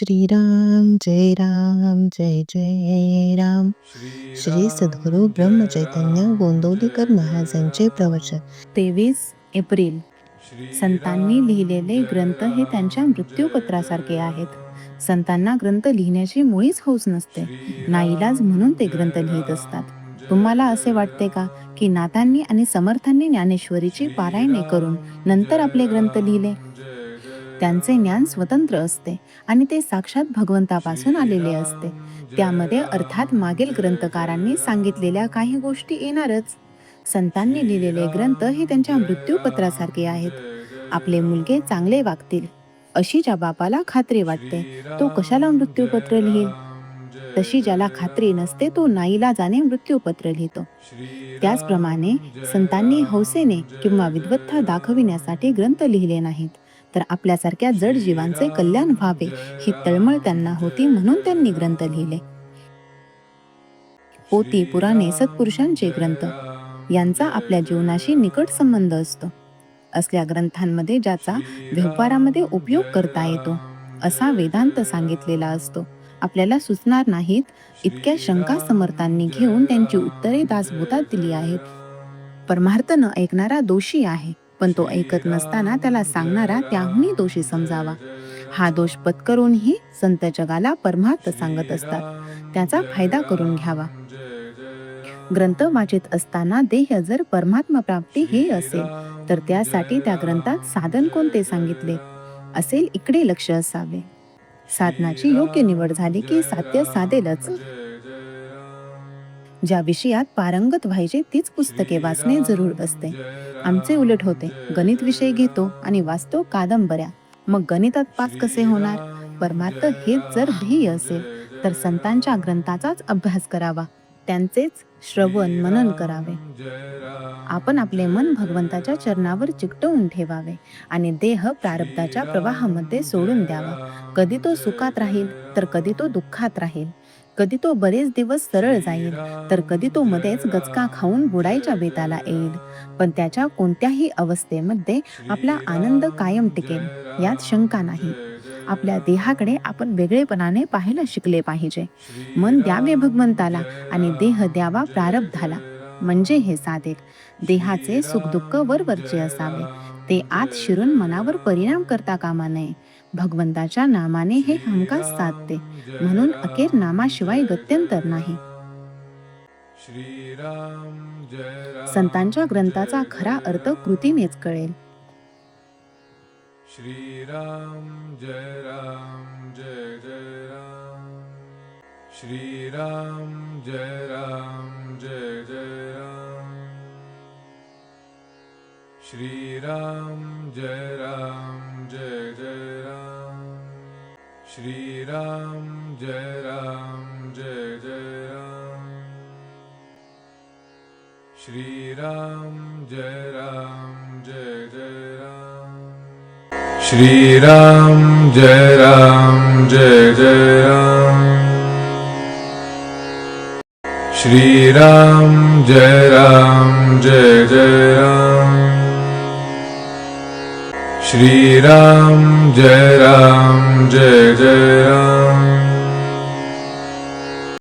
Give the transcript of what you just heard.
श्रीराम जय राम जय जय राम. श्री सद्गुरु ब्रह्मचैतन्य गोंदवलेकर महाराजांचे प्रवचन. 23 एप्रिल. संतांनी लिहिलेले ग्रंथ हे त्यांच्या मृत्यूपत्रासारखे आहेत. संतांना ग्रंथ लिहिण्याची मुळीच हौस नसते. नाईलाज म्हणून ते ग्रंथ लिहित असतात. तुम्हाला असे वाटते का की नाथांनी आणि समर्थांनी ज्ञानेश्वरीची पारायणे करून नंतर आपले ग्रंथ लिहिले? त्यांचे ज्ञान स्वतंत्र असते आणि ते साक्षात भगवंतापासून आलेले असते. त्यामध्ये अर्थात मागील ग्रंथकारांनी सांगितलेल्या काही गोष्टी येणारच. संतांनी लिहिलेले ग्रंथ हे त्यांच्या मृत्यूपत्रासारखे आहेत. आपले मुलगे चांगले वागतील अशी ज्या बापाला खात्री वाटते तो कशाला मृत्यूपत्र लिहिल? तशी ज्याला खात्री नसते तो नाईलाजाने मृत्यूपत्र लिहितो. त्याचप्रमाणे संतांनी हौसेने किंवा विद्वत्ता दाखविण्यासाठी ग्रंथ लिहिले नाहीत, तर आपल्यासारख्या जड जीवांचे कल्याण व्हावे ही तळमळ त्यांना होती, म्हणून त्यांनी ग्रंथ लिहिले. पोथी, पुराणे, सत्पुरुषांचे ग्रंथ यांचा आपल्या जीवनाशी निकट संबंध असतो. असल्या ग्रंथांमध्ये ज्याचा व्यवहारामध्ये उपयोग करता येतो असा वेदांत सांगितलेला असतो. आपल्याला सुचणार नाहीत इतक्या शंका समर्थांनी घेऊन त्यांची उत्तरे दासबोधात दिली आहेत. परमार्थ न ऐकणारा दोषी आहे, पण तो ऐकत नसताना त्याला सांगणारा त्याहूनही दोषी समजावा. हा दोष पत्करूनही संत जगाला परमार्थ सांगत असतात, त्याचा फायदा करून घ्यावा. ग्रंथ वाचित असताना देह जर परमात्मा प्राप्ती हे असेल तर त्यासाठी त्या ग्रंथात साधन कोणते सांगितले असेल इकडे लक्ष असावे. साधनाची योग्य निवड झाली की साध्य साधेलच. ज्या विषयात पारंगत व्हायचे तीच पुस्तके वाचणे जरूर असते. आमचे उलट होते. गणित विषय घेतो आणि वाचतो कादंबऱ्या, मग गणितात पास कसे होणार? परमार्थ हेच जर ध्येय असेल तर संतांच्या ग्रंथाचाच अभ्यास करावा, त्यांचेच श्रवण मनन करावे. आपण आपले मन भगवंताच्या चरणावर चिकटवून ठेवावे आणि देह प्रारब्धाच्या प्रवाहामध्ये सोडून द्यावा. कधी तो सुखात राहील तर कधी तो दुःखात राहील. कधी तो बरेच दिवस सरळ जाईल तर कधी तो मध्येच गचका खाऊन बुडायच्या बेताला येईल. पण त्याच्या कोणत्याही अवस्थेमध्ये आपला आनंद कायम टिकेल यात शंका नाही. आपल्या देहाकडे आपण वेगळेपणाने पाहायला शिकले पाहिजे. मन द्यावे भगवंताला आणि देह द्यावा प्रारब्धाला, म्हणजे हे साधेल. देहाचे सुखदुःख वरवरचे असावे, ते आत शिरून मनावर परिणाम करता कामा नये. भगवंताच्या नामाने हे हमखास साधते, म्हणून अखेर नामाशिवाय गत्यंतर नाही. संतांच्या ग्रंथाचा खरा अर्थ कृतीनेच कळेल. श्री राम जय राम जय जय राम. श्री राम जय राम जय जय राम. श्री राम जय राम जय जय राम. श्री राम जय राम जय जय राम. श्री राम जय राम जय जय राम. श्री राम जय राम जय जय राम. श्री राम जय राम जय जय राम. श्री राम जय राम जय जय राम.